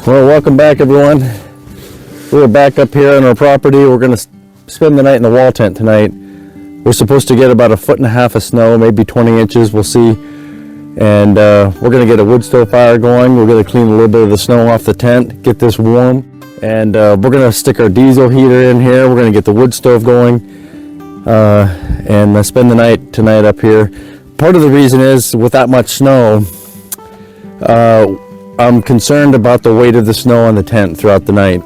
Well, welcome back everyone. We're back up here on our property. We're going to spend the night in the wall tent tonight. We're supposed to get about 1.5 feet of snow, maybe 20 inches, we'll see. And we're going to get a wood stove fire going. We're going to clean a little bit of the snow off the tent, get this warm. And we're going to stick our diesel heater in here. We're going to get the wood stove going and spend the night tonight up here. Part of the reason is with that much snow, I'm concerned about the weight of the snow on the tent throughout the night.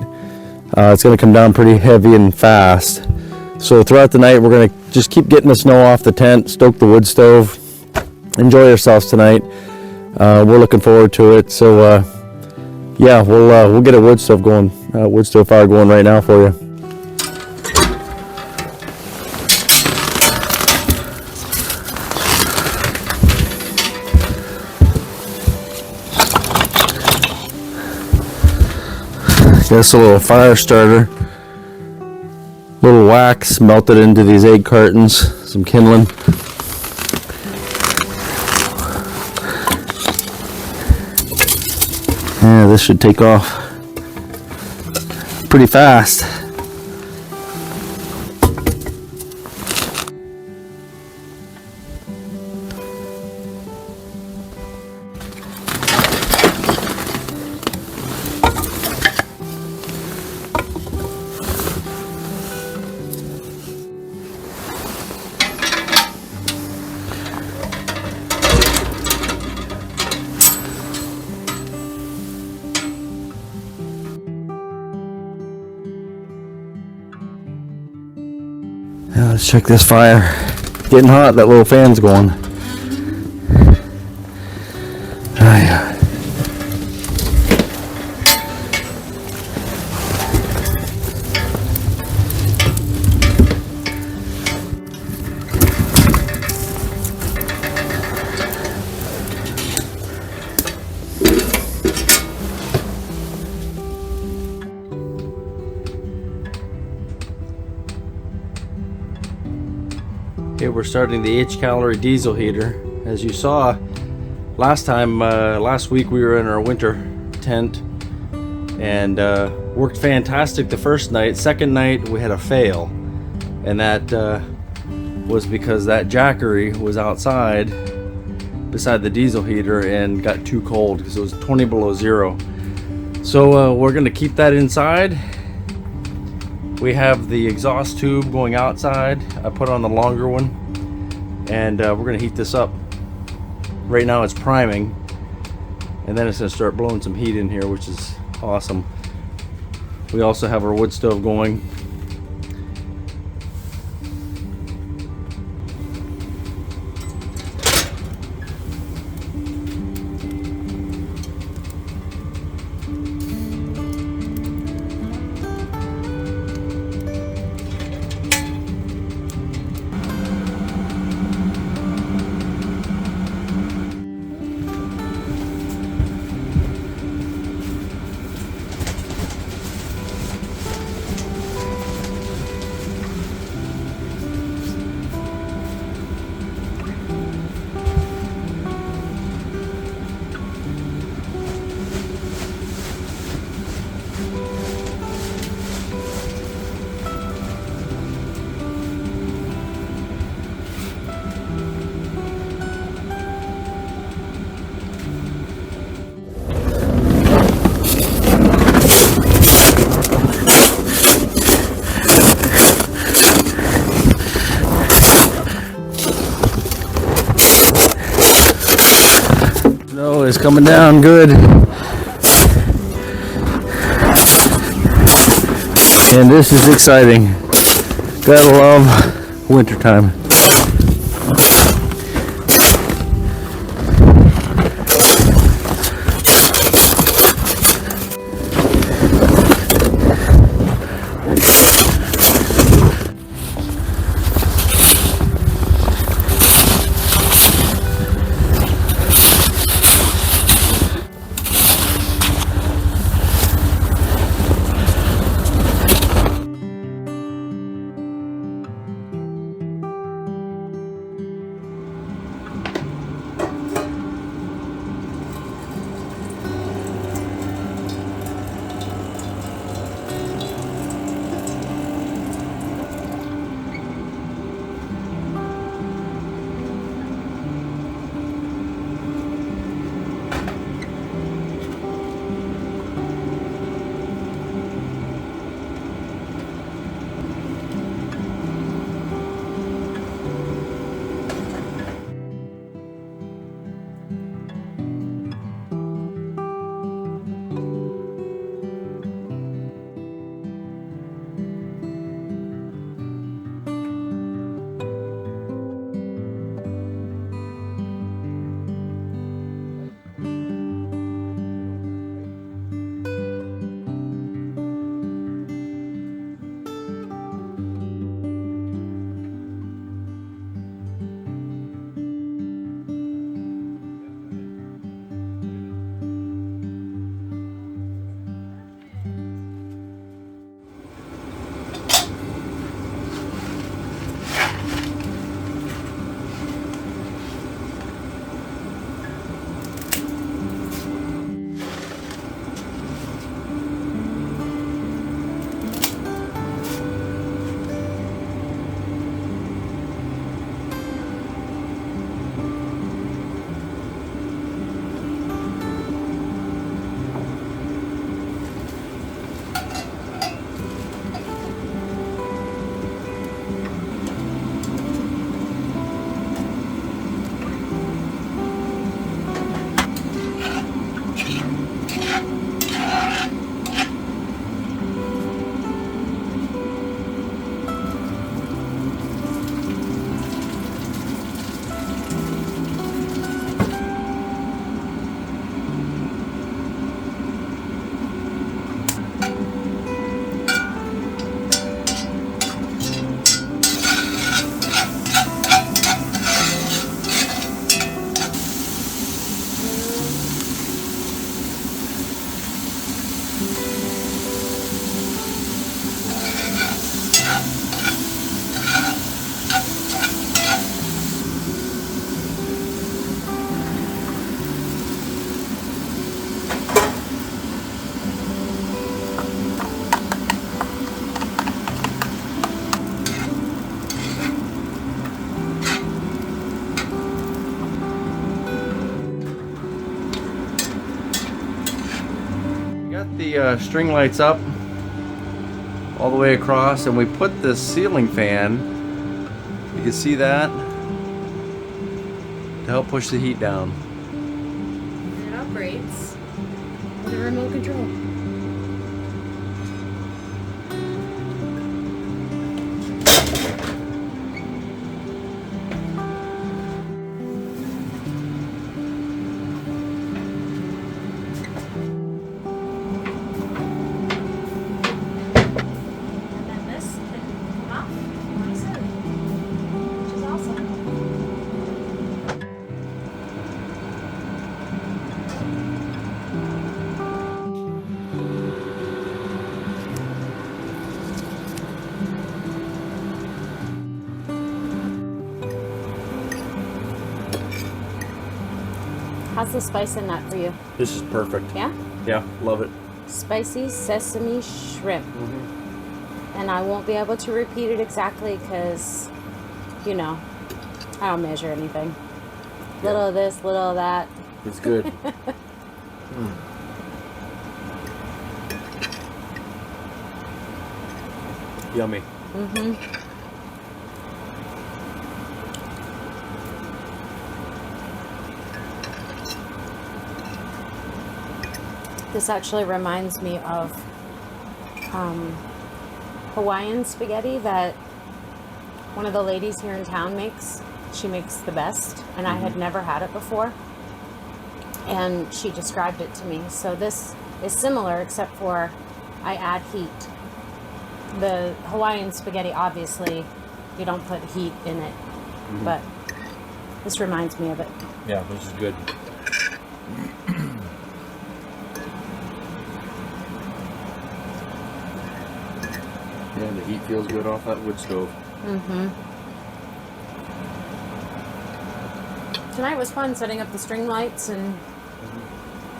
It's going to come down pretty heavy and fast. So throughout the night, we're going to just keep getting the snow off the tent, stoke the wood stove, enjoy ourselves tonight. We're looking forward to it. So yeah, we'll get a wood stove fire going right now for you. That's a little fire starter, little wax melted into these egg cartons, some kindling. Yeah, this should take off pretty fast. Now let's check this fire. Getting hot, that little fan's going. Oh yeah. Okay, we're starting the H-calorie diesel heater. As you saw last week we were in our winter tent and worked fantastic the first night. Second night we had a fail, and that was because that jackery was outside beside the diesel heater and got too cold because it was 20 below zero. So we're going to keep that inside. We have the exhaust tube going outside. I put on the longer one, and we're going to heat this up. Right now it's priming, and then it's going to start blowing some heat in here, which is awesome. We also have our wood stove going. Snow is coming down good. And this is exciting. Gotta love wintertime. the string lights up all the way across, and we put this ceiling fan, you can see that, to help push the heat down. And it operates with a remote control. How's the spice in that for you? This is perfect. Yeah? Yeah, love it. Spicy sesame shrimp. And I won't be able to repeat it exactly because, you know, I don't measure anything. Little of this, little of that. It's good. Yummy. This actually reminds me of Hawaiian spaghetti that one of the ladies here in town makes. She makes the best, and I had never had it before. And she described it to me. So this is similar, except for I add heat. The Hawaiian spaghetti, obviously, you don't put heat in it, but this reminds me of it. Yeah, this is good. Yeah, the heat feels good off that wood stove. Tonight was fun setting up the string lights and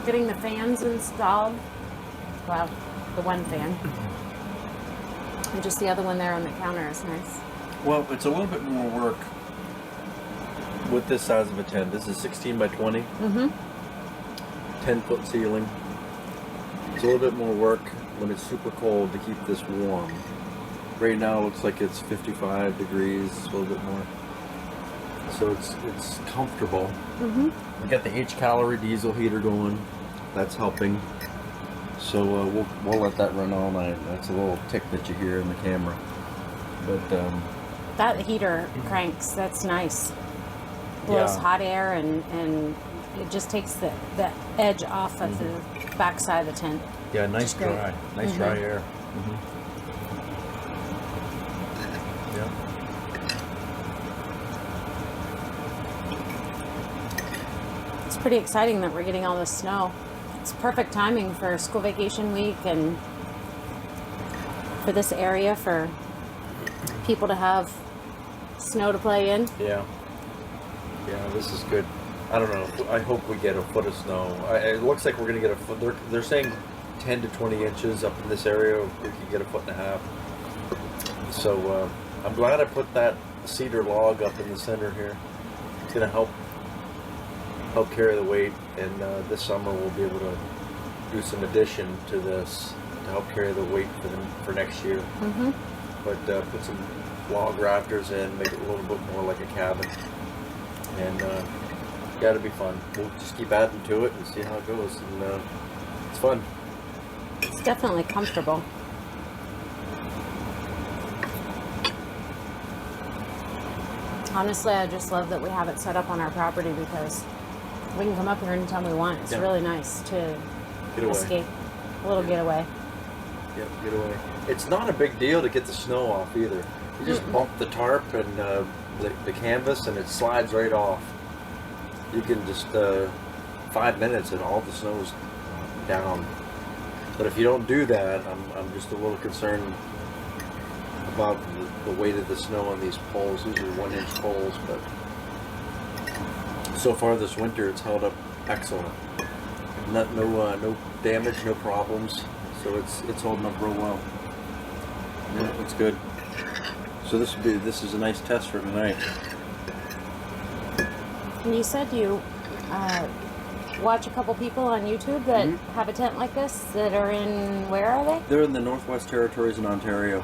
getting the fans installed. Well, the one fan. And just the other one there on the counter is nice. Well, it's a little bit more work with this size of a tent. This is 16 by 20. 10-foot ceiling. It's a little bit more work when it's super cold to keep this warm. Right now it looks like it's 55 degrees, a little bit more. So it's comfortable. We got the H-calorie diesel heater going. That's helping. So we'll let that run all night. That's a little tick that you hear in the camera. But that heater cranks. That's nice. Blows hot air and it just takes the edge off of the back side of the tent. Yeah, nice dry. Nice dry air. Yeah. It's pretty exciting that we're getting all this snow. It's perfect timing for school vacation week and for this area for people to have snow to play in. Yeah. Yeah, this is good. I don't know. I hope we get a foot of snow. It looks like we're going to get a foot. They're saying 10 to 20 inches up in this area. We could get a foot and a half. So I'm glad I put that cedar log up in the center here. It's going to help carry the weight, and this summer we'll be able to do some addition to this to help carry the weight for next year. But put some log rafters in, make it a little bit more like a cabin, and it'll be fun. We'll just keep adding to it and see how it goes, and it's fun. It's definitely comfortable. Honestly, I just love that we have it set up on our property because we can come up here anytime we want. It's really nice to escape a little getaway. Yep, get away. It's not a big deal to get the snow off either. You just bump the tarp and the canvas, and it slides right off. You can just 5 minutes and all the snow's down. But if you don't do that, I'm just a little concerned about the weight of the snow on these poles. These are 1-inch poles, but so far this winter it's held up excellent. No damage, no problems. So it's holding up real well. Yeah, it's good. So this is a nice test for tonight. And you said you watch a couple people on YouTube that have a tent like this that are in, where are they? They're in the Northwest Territories in Ontario.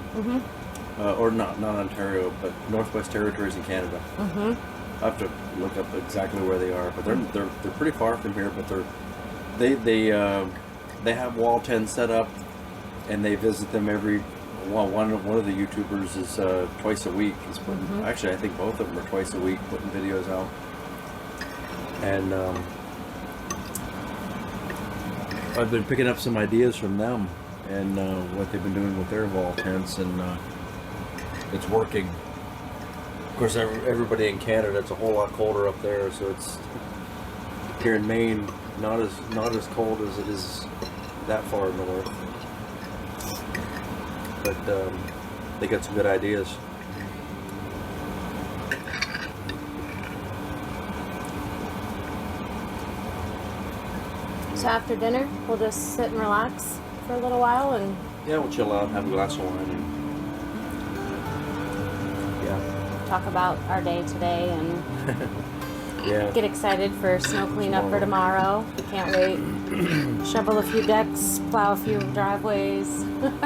Or not Ontario, but Northwest Territories in Canada. I have to look up exactly where they are, but they're pretty far from here. But they have wall tents set up, and they visit them every. Well, one of the YouTubers is twice a week. He's putting, actually, I think both of them are twice a week putting videos out. And I've been picking up some ideas from them and what they've been doing with their wall tents, and it's working. Of course, everybody in Canada, it's a whole lot colder up there, so it's here in Maine not as cold as it is that far north. But they got some good ideas. So after dinner, we'll just sit and relax for a little while and... Yeah, we'll chill out, have a glass of wine, and talk about our day today and yeah. Get excited for snow cleanup for tomorrow. Can't wait. Shovel a few decks, plow a few driveways.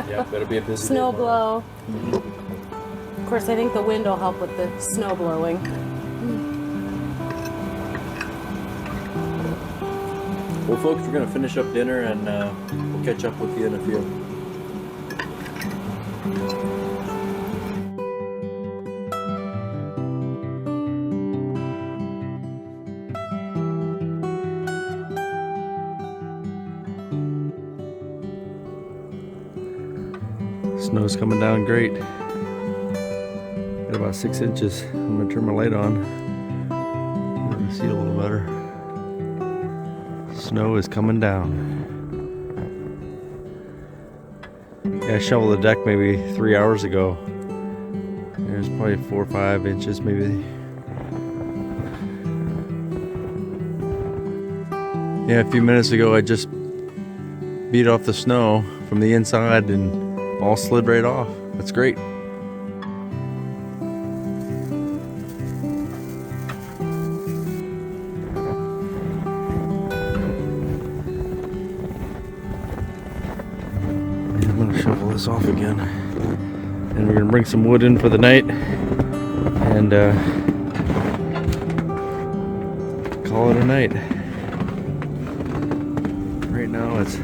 Yeah, better be a busy snow day blow. Of course, I think the wind will help with the snow blowing. Well, folks, we're going to finish up dinner, and we'll catch up with you in a few. Snow's coming down great. Got about 6 inches. I'm going to turn my light on. You can see a little better. Snow is coming down. Yeah, I shoveled the deck maybe 3 hours ago. There's probably 4 or 5 inches maybe. Yeah, a few minutes ago I just beat off the snow from the inside and all slid right off. That's great. I'm gonna shovel this off again, and we're gonna bring some wood in for the night and call it a night. Right now it's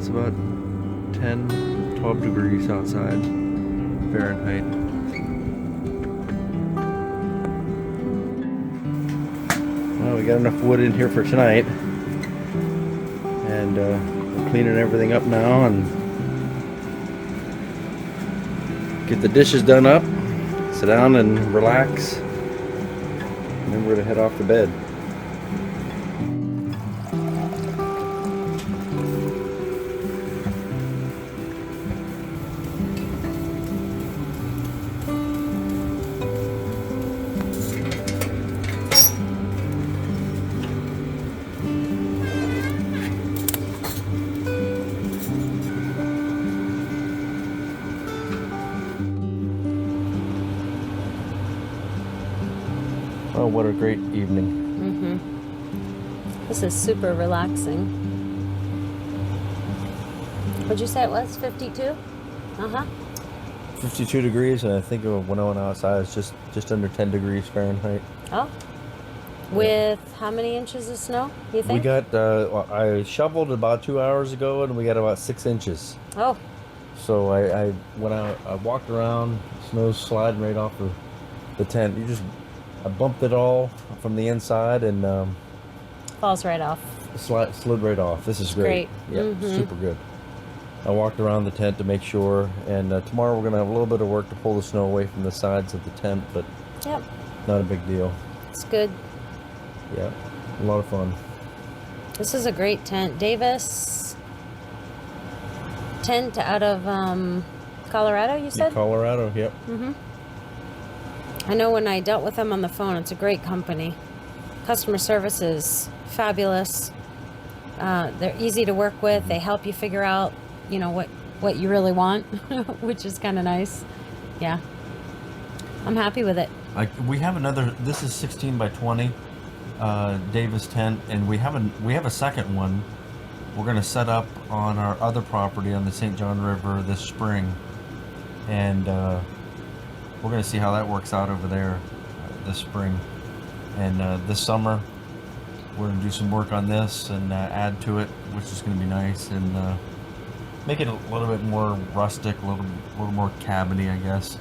about 10, 12 degrees outside Fahrenheit. Well, we got enough wood in here for tonight, and we're cleaning everything up now and get the dishes done up, sit down and relax, and then we're gonna head off to bed. Oh, what a great evening. This is super relaxing. What'd you say it was? 52? 52 degrees, and I think when I went outside it's just under 10 degrees Fahrenheit. Oh. With how many inches of snow, you think? We got, I shoveled about 2 hours ago, and we got about 6 inches. Oh. So when I walked around, snow's sliding right off of the tent. I bumped it all from the inside, and falls right off. Slid right off. This is great. Yeah, super good. I walked around the tent to make sure, and tomorrow we're going to have a little bit of work to pull the snow away from the sides of the tent, but not a big deal. It's good. Yeah, a lot of fun. This is a great tent. Davis tent out of Colorado, you said? Yeah, Colorado, yep. I know when I dealt with them on the phone, it's a great company. Customer service is fabulous. They're easy to work with. They help you figure out, what you really want, which is kind of nice. Yeah. I'm happy with it. We have another, this is 16 by 20. DavisTent, and we have a second one. We're gonna set up on our other property on the St. John River this spring, and we're gonna see how that works out over there this spring. And this summer, we're gonna do some work on this and add to it, which is gonna be nice, and make it a little bit more rustic, a little more cabiny, I guess.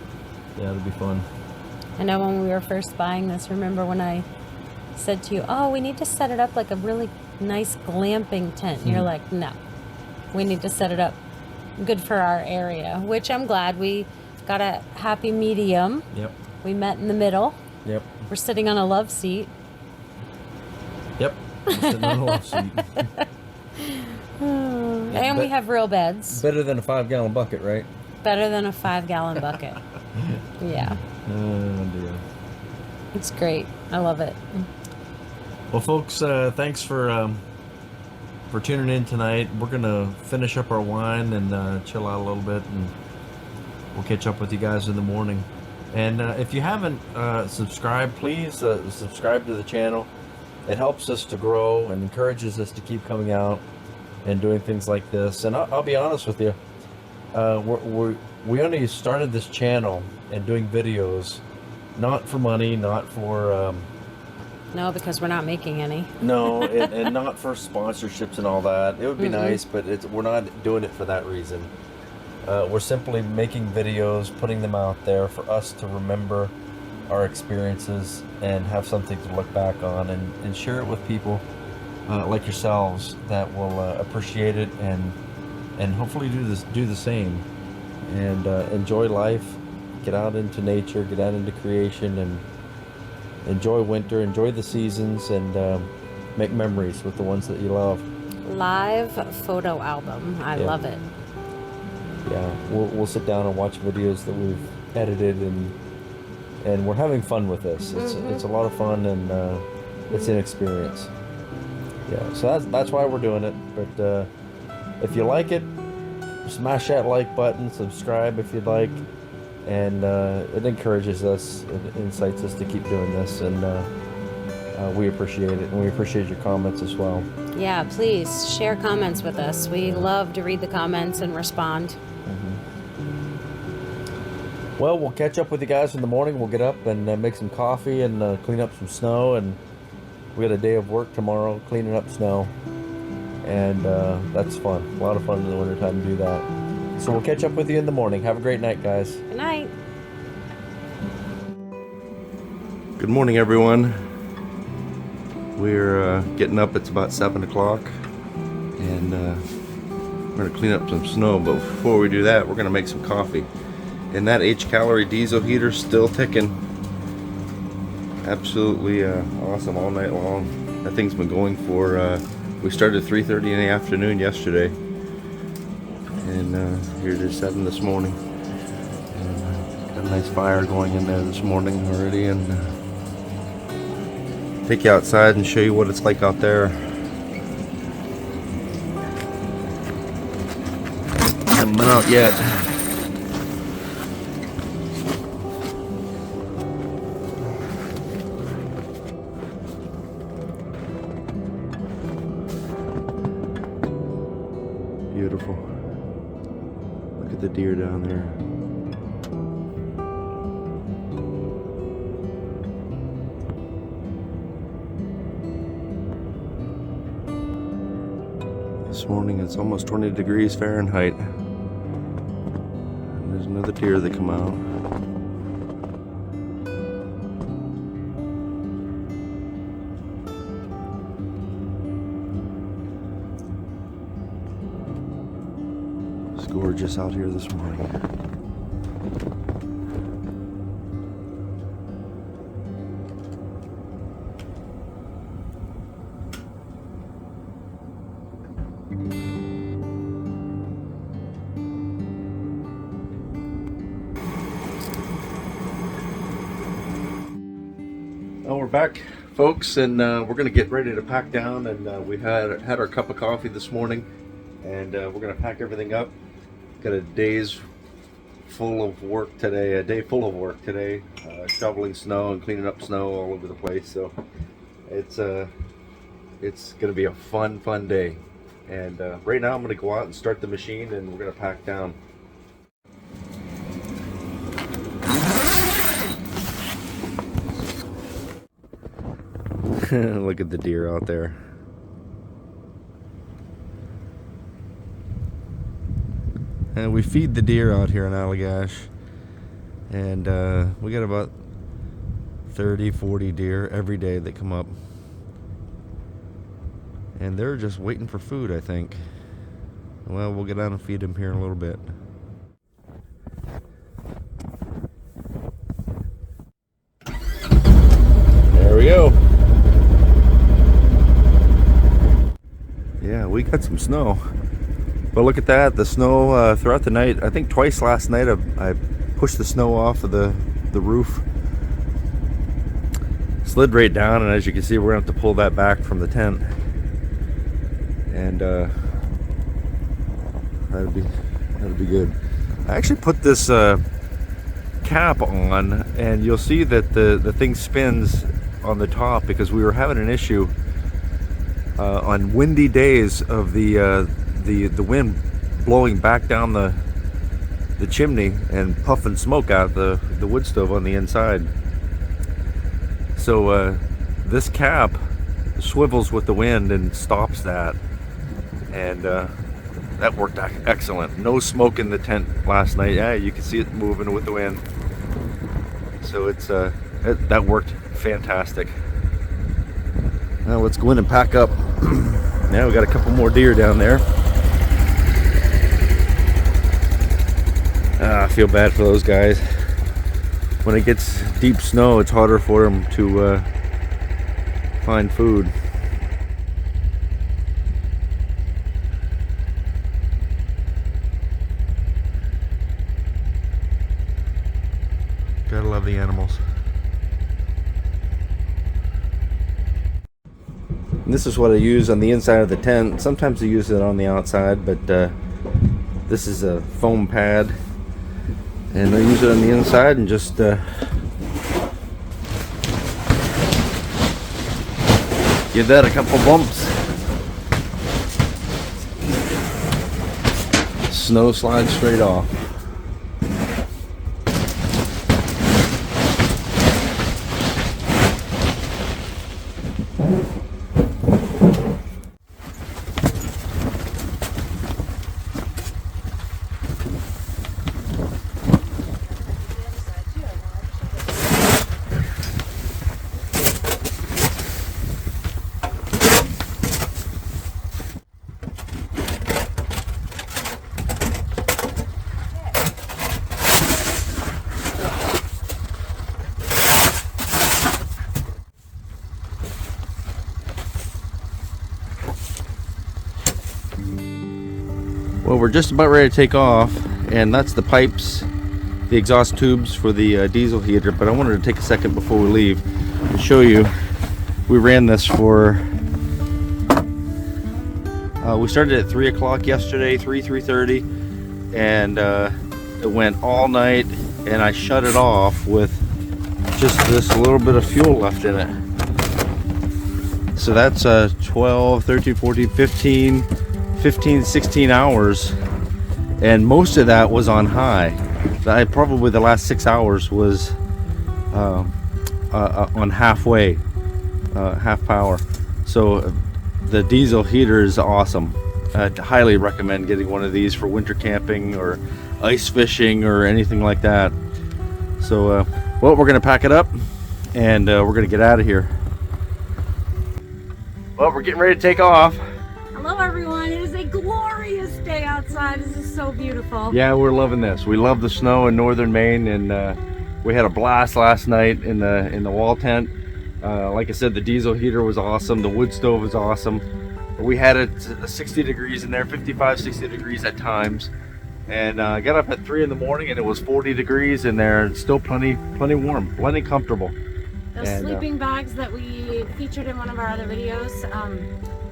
Yeah, it'll be fun. I know when we were first buying this, remember when I said to you, oh, we need to set it up like a really nice glamping tent. And you're like, no, we need to set it up good for our area, which I'm glad we got a happy medium. Yep. We met in the middle. Yep. We're sitting on a love seat. Yep. Sitting on a love seat. And we have real beds. Better than a 5-gallon bucket, right? Better than a 5-gallon bucket. Yeah. Oh dear. It's great. I love it. Well, folks, thanks for tuning in tonight. We're gonna finish up our wine and chill out a little bit, and we'll catch up with you guys in the morning. And if you haven't subscribed, please subscribe to the channel. It helps us to grow and encourages us to keep coming out and doing things like this. And I'll be honest with you, we only started this channel and doing videos, not for money, not for no, because we're not making any. no, and not for sponsorships and all that. It would be nice, but we're not doing it for that reason. We're simply making videos, putting them out there for us to remember our experiences and have something to look back on, and share it with people like yourselves that will appreciate it and hopefully do the same, and enjoy life, get out into nature, get out into creation, and enjoy winter, enjoy the seasons, and make memories with the ones that you love. Live photo album. I love it. Yeah, we'll sit down and watch videos that we've edited, and we're having fun with this. It's a lot of fun, and it's an experience. Yeah, so that's why we're doing it. But if you like it, smash that like button, subscribe if you'd like, and it encourages us, it incites us to keep doing this, and we appreciate it, and we appreciate your comments as well. Yeah, please share comments with us. We love to read the comments and respond. Well, we'll catch up with you guys in the morning. We'll get up and make some coffee and clean up some snow, and we got a day of work tomorrow cleaning up snow, and that's fun. A lot of fun in the wintertime to do that. So we'll catch up with you in the morning. Have a great night, guys. Good night. Good morning, everyone. We're getting up. It's about 7 o'clock, and we're going to clean up some snow. But before we do that, we're going to make some coffee. And that H-calorie diesel heater's still ticking. Absolutely awesome all night long. That thing's been going for, we started at 3:30 in the afternoon yesterday. And here it is 7 this morning. And got a nice fire going in there this morning already. And take you outside and show you what it's like out there. Haven't been out yet. Beautiful. Look at the deer down there. This morning it's almost 20 degrees Fahrenheit. And there's another deer that come out. It's gorgeous out here this morning. Well, we're back, folks, and we're going to get ready to pack down. And we've had our cup of coffee this morning, and we're going to pack everything up. Got a day full of work today, shoveling snow and cleaning up snow all over the place. So It's gonna be a fun day. And right now I'm gonna go out and start the machine, and we're gonna pack down. Look at the deer out there. And we feed the deer out here in Allagash, and we got about 30-40 deer every day that come up, and they're just waiting for food, I think. Well, we'll get down and feed them here in a little bit. There we go. Yeah, we got some snow. But look at that, the snow throughout the night. I think twice last night I pushed the snow off of the roof. Slid right down, and as you can see, we're gonna have to pull that back from the tent. And that'll be good. I actually put this cap on, and you'll see that the thing spins on the top because we were having an issue on windy days of the wind blowing back down the chimney and puffing smoke out the wood stove on the inside. So this cap swivels with the wind and stops that, and that worked excellent. No smoke in the tent last night. Yeah, you can see it moving with the wind. So it's that worked fantastic. Now let's go in and pack up. Now we got a couple more deer down there. I feel bad for those guys. When it gets deep snow, it's harder for them to find food. Gotta love the animals. And this is what I use on the inside of the tent. Sometimes I use it on the outside, but this is a foam pad, and I use it on the inside and just give that a couple bumps. Snow slides straight off. Well, we're just about ready to take off, and that's the pipes, the exhaust tubes for the diesel heater. But I wanted to take a second before we leave to show you. We ran this for, we started at 3 o'clock yesterday, 3:30, and it went all night, and I shut it off with just this little bit of fuel left in it. So that's 12, 13, 14, 15, 16 hours, and most of that was on high. Probably the last 6 hours was on half power. So the diesel heater is awesome. I'd highly recommend getting one of these for winter camping or ice fishing or anything like that. So well, we're gonna pack it up, and we're gonna get out of here. Well, we're getting ready to take off. Hello everyone, it is a glorious day outside. This is so beautiful. Yeah, we're loving this. We love the snow in northern Maine, and we had a blast last night in the wall tent. Like I said, the diesel heater was awesome. The wood stove was awesome. We had it 60 degrees in there, 55, 60 degrees at times. And I got up at 3 in the morning, and it was 40 degrees in there, and still plenty warm, plenty comfortable. Those sleeping bags that we featured in one of our other videos,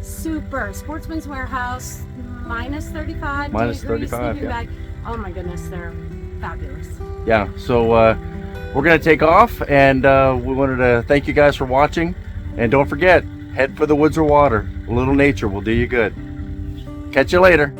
super. Sportsman's Warehouse, minus 35 minus degrees 35, sleeping yeah. bag. Oh my goodness, they're fabulous. Yeah, so we're gonna take off, and we wanted to thank you guys for watching, And don't forget, head for the woods or water. A little nature will do you good. Catch you later.